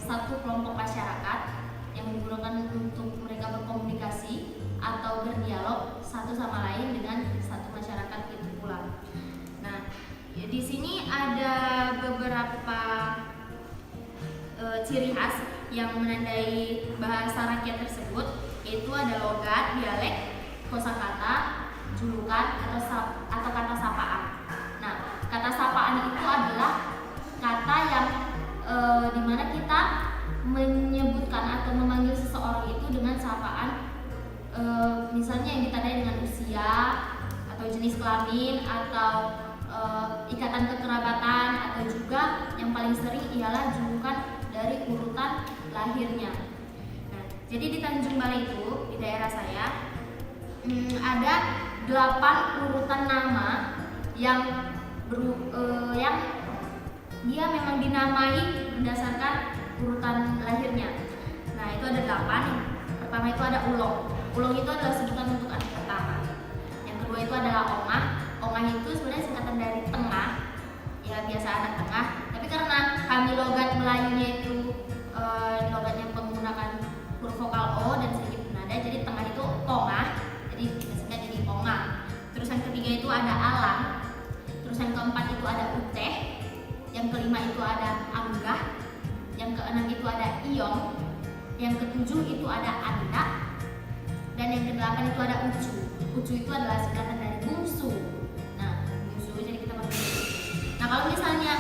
satu kelompok masyarakat yang digunakan untuk mereka berkomunikasi atau berdialog satu sama lain dengan satu masyarakat itu pula. Nah, di sini ada beberapa ciri khas yang menandai bahasa rakyat tersebut, yaitu ada logat, dialek, kosakata, julukan atau kata sapaan. Nah, kata sapaan itu adalah kata yang dimana kita menyebutkan atau memanggil seseorang itu dengan sapaan, misalnya yang ditandai dengan usia atau jenis kelamin atau ikatan kekerabatan, atau juga yang paling sering ialah julukan dari urutan lahirnya. Nah, jadi di Tanjung Balai itu, di daerah saya, ada 8 urutan nama yang dia memang dinamai berdasarkan urutan lahirnya. Nah, itu ada 8. Pertama itu ada ulong. Ulong itu adalah sebutan untuk anak pertama. Yang kedua itu adalah ongah. Ongah itu sebenarnya singkatan dari tengah. Ya, biasa anak tengah. Tapi karena kami logat Melayunya itu logatnya menggunakan huruf vokal O dan sedikit nada, jadi tengah itu tongah. Jadi biasanya jadi ongah. Terus yang ketiga itu ada alang. Terus yang keempat itu ada uteh. Yang kelima itu ada anggah, yang keenam itu ada iong, yang ketujuh itu ada anda, dan yang kedelapan itu ada ucu. Ucu itu adalah singkatan dari bungsu. Nah, bungsu jadi kita pakai bungsu. Nah, kalau misalnya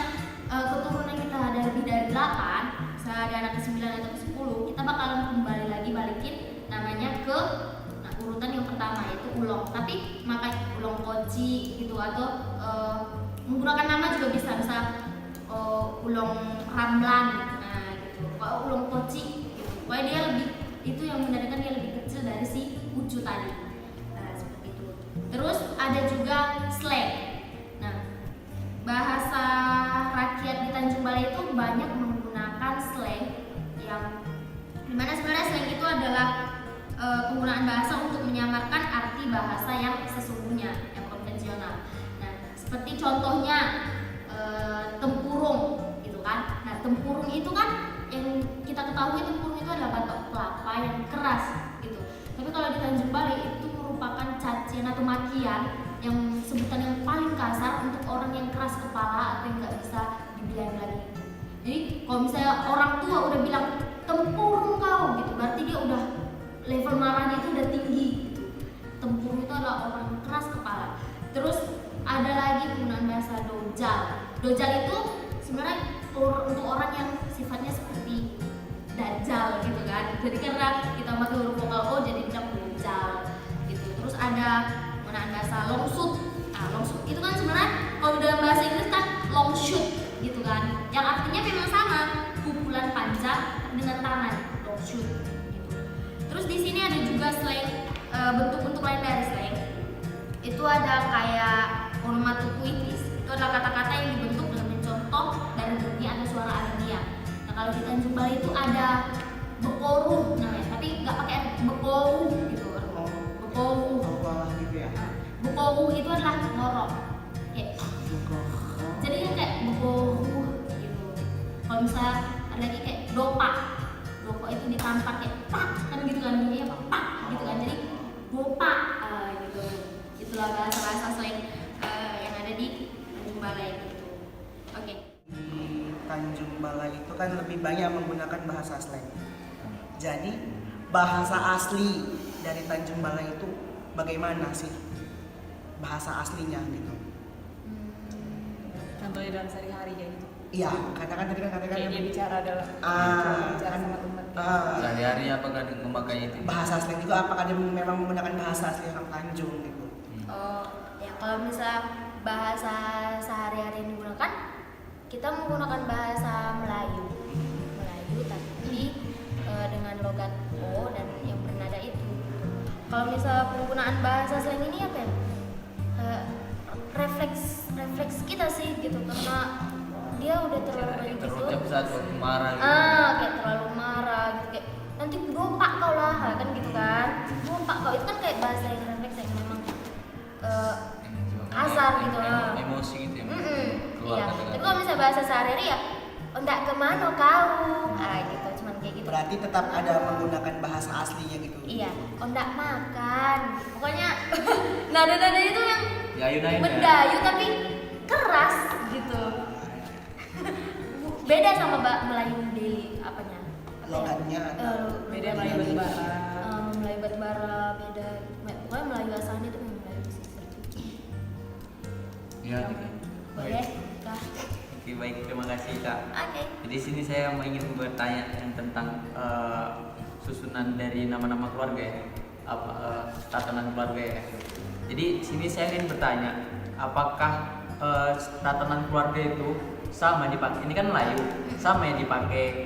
keturunan kita ada lebih dari 8, misalnya ada anak ke-9 atau ke-10, kita bakalan kembali lagi balikin namanya ke urutan yang pertama, yaitu ulong. Tapi maka ulong koci gitu, atau menggunakan nama juga bisa, misal ulong ramlan, nah gitu. Kalau ulong koci gitu, pokoknya dia lebih, itu yang menandakan dia lebih kecil dari si ucu tadi. Nah, seperti itu. Terus ada juga slang. Nah, bahasa rakyat di Tanjung Balai itu banyak menggunakan slang, yang dimana sebenarnya slang itu adalah penggunaan bahasa untuk menyamarkan arti bahasa yang sesungguhnya, yang konvensional. Nah, seperti contohnya tempurung gitu kan. Nah, tempurung itu kan yang kita ketahui, tempurung itu adalah batok kelapa yang keras gitu. Tapi kalau di Tanjung Balai itu merupakan cacian atau makian, yang sebutan yang paling kasar untuk orang yang keras kepala atau yang nggak bisa dibilangin lagi. Jadi kalau misalnya orang tua udah bilang tempurung kau gitu, berarti dia udah level marahnya itu udah tinggi gitu. Tempurung itu adalah orang keras kepala. Terus ada lagi penggunaan bahasa dojal. Dojal itu sebenarnya untuk orang yang sifatnya seperti dajjal gitu kan. Jadi karena kita pakai huruf vokal O jadi bilang dojal gitu. Terus ada penggunaan bahasa longshoot. Nah, longshoot itu kan sebenarnya kalau dalam bahasa Inggris kan long shoot gitu kan. Yang artinya memang sama, pukulan panjang dengan tangan, long shoot gitu. Terus di sini ada juga slang, bentuk-bentuk lain dari slang. Itu ada kayak onomatopoetis. Itu adalah kata-kata yang dibentuk dengan mencontoh dari bunyi atau suara alinea. Nah, kalau di Tanjung Balai itu ada bekoruh namanya, tapi nggak pakai bekoruh gitu. Bekoruh. Gitu ya. Bekoruh itu adalah ngorok. Kayak jadi kan kayak bekoruh gitu. Kalau misalnya ada lagi kayak dopak. Dopak itu ditampar kayak pak kan gitu kan, bunyinya apa? Pak gitu kan. Jadi bopak gitu. Itulah bahasa-bahasa slang yang ada di Tanjung Balai gitu. Oke. Di Tanjung Balai itu kan lebih banyak menggunakan bahasa slang. Jadi bahasa asli dari Tanjung Balai itu bagaimana sih bahasa aslinya gitu? Contohnya dalam sehari-hari kayak gitu. Iya, katakan tadi kan Kayak dia bicara dalam bicara kan, sama teman. Sehari-hari apakah memakai itu? bahasa slang itu apakah dia memang menggunakan bahasa asli orang Tanjung gitu? Oh, ya kalau misal bahasa sehari-hari yang digunakan, kita menggunakan bahasa Melayu, tapi dengan logat O dan yang bernada itu. Kalau misal penggunaan bahasa slang ini apa ya? Refleks kita sih gitu, karena dia udah terlalu banyak gitu. Terucap saat waktu marah gitu. Kayak terlalu marah gitu, kayak nanti dopak kau lah kan gitu kan. Dopak kau itu kan kayak bahasa yang refleks yang memang kasar gitu lah. Emosi gitu ya. Iya. Tapi kalau misalnya bahasa sehari-hari ya enggak kemana kau, gitu Berarti tetap ada menggunakan bahasa aslinya gitu. Iya, oh nggak makan. Pokoknya nada-nada itu yang Ya ayun-ayun ya. mendayu tapi keras gitu. Beda sama Melayu Deli apanya? Logatnya Beda Melayu Batubara. Melayu Batubara beda. Pokoknya Melayu asalnya itu memang Melayu pesisir. Ya, gitu. Boleh, Kak. Oke, baik, terima kasih Kak. Oke. Jadi sini saya ingin bertanya yang tentang susunan dari nama-nama keluarga ya, tatanan keluarga ya. Jadi sini saya ingin bertanya, apakah tatanan keluarga itu sama dipakai? Ini kan Melayu, sama ya dipakai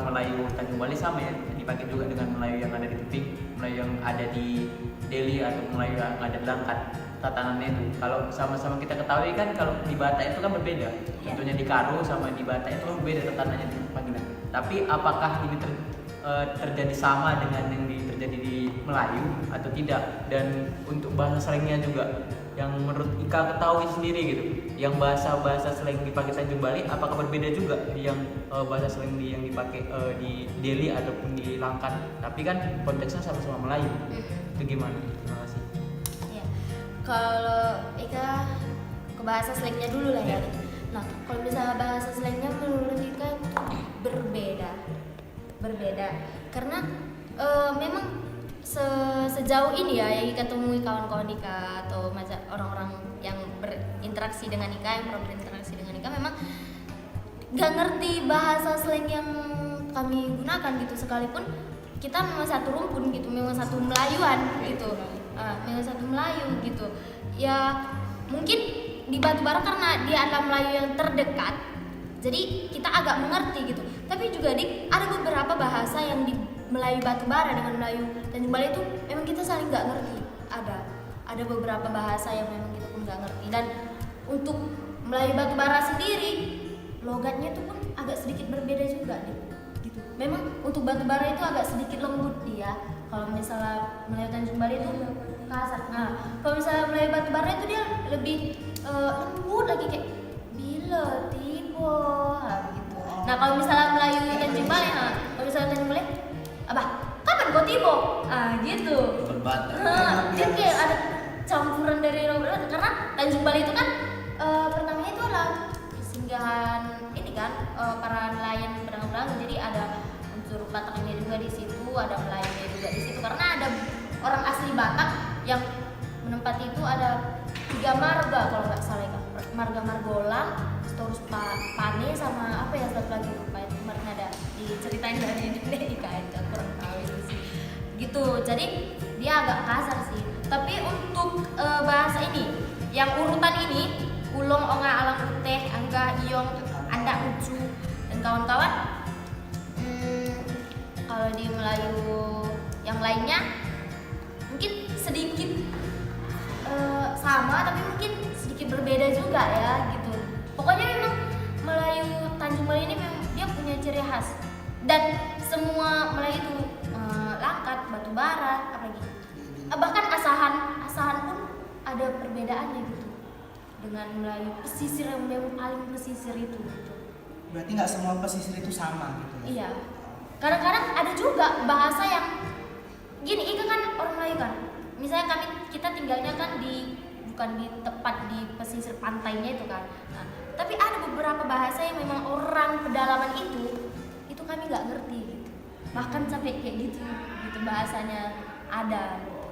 Melayu Tanjung Balai sama ya dipakai juga dengan Melayu yang ada di Teping, Melayu yang ada di Deli atau Melayu yang ada di Langkat. Tatanannya itu kalau sama-sama kita ketahui kan kalau di Batak itu kan berbeda. Tentunya di Karo sama di Batak itu berbeda tatanannya panggilan. Tapi apakah ini terjadi sama dengan yang terjadi di Melayu atau tidak? Dan untuk bahasa slangnya juga yang menurut Ika ketahui sendiri gitu, yang bahasa slang dipakai Tanjung Balai apakah berbeda juga yang bahasa slang yang dipakai di Deli ataupun di Langkat? Tapi kan konteksnya sama-sama Melayu. Itu gimana? Terima kasih. Iya. Kalau Ika ke bahasa slangnya dulu lah ya. Nah, kalau misalnya bahasa slangnya menurut Ika itu berbeda karena memang sejauh ini ya yang Ika temui kawan-kawan Ika atau orang-orang yang berinteraksi dengan Ika, yang pernah berinteraksi dengan Ika memang nggak ngerti bahasa slang yang kami gunakan gitu, sekalipun kita memang satu rumpun gitu, memang satu Melayuan gitu, memang satu Melayu gitu ya. Mungkin di Batubara karena dia adalah Melayu yang terdekat, jadi kita agak mengerti gitu. Tapi juga ada beberapa bahasa yang di Melayu Batubara dengan Melayu Tanjung Balai itu memang kita saling nggak ngerti. Ada beberapa bahasa yang memang kita pun nggak ngerti. Dan untuk Melayu Batubara sendiri logatnya itu pun agak sedikit berbeda juga gitu. Memang untuk Batubara itu agak sedikit lembut dia. Kalau misalnya Melayu Tanjung Balai itu kasar. Nah, kalau misalnya Melayu Batubara itu dia lebih lembut lagi kayak bila tiba gitu. Nah, kalau misalnya Melayu Tanjung Balai, kalau misalnya Tanjung Balai, abah kapan kau tiba? Gitu. Berbatak. Dia kayak ada campuran dari logat karena Tanjung Balai itu kan pertamanya itu adalah singgahan ini kan para nelayan berang-berang, jadi ada unsur Bataknya juga di situ, ada Melayunya juga di situ karena ada orang asli Batak yang menempati itu ada 3 marga kalau nggak salah ya, marga Margolang, terus Pane sama apa ya satu lagi lupa itu kemarin ada diceritain dari ini kayak kurang tahu itu sih gitu. Jadi dia agak kasar sih, tapi untuk bahasa ini yang urutan ini ulong, onga, alang, uteh, angga, iong, anda, ucu dan kawan-kawan, kalau di Melayu yang lainnya mungkin sedikit sama tapi mungkin sedikit berbeda juga ya gitu. Pokoknya memang Melayu Tanjung Balai ini memang dia punya ciri khas, dan semua Melayu itu Langkat, Batubara, apalagi bahkan Asahan pun ada perbedaannya gitu dengan Melayu pesisir yang memang paling pesisir itu gitu. Berarti nggak semua pesisir itu sama gitu. Iya, kadang-kadang ada juga bahasa yang gini. Ika kan orang Melayu kan, misalnya kita tinggalnya kan bukan di tepat di pesisir pantainya itu kan. Nah, tapi ada beberapa bahasa yang memang orang pedalaman itu kami nggak ngerti gitu. Bahkan sampai kayak gitu bahasanya ada gitu.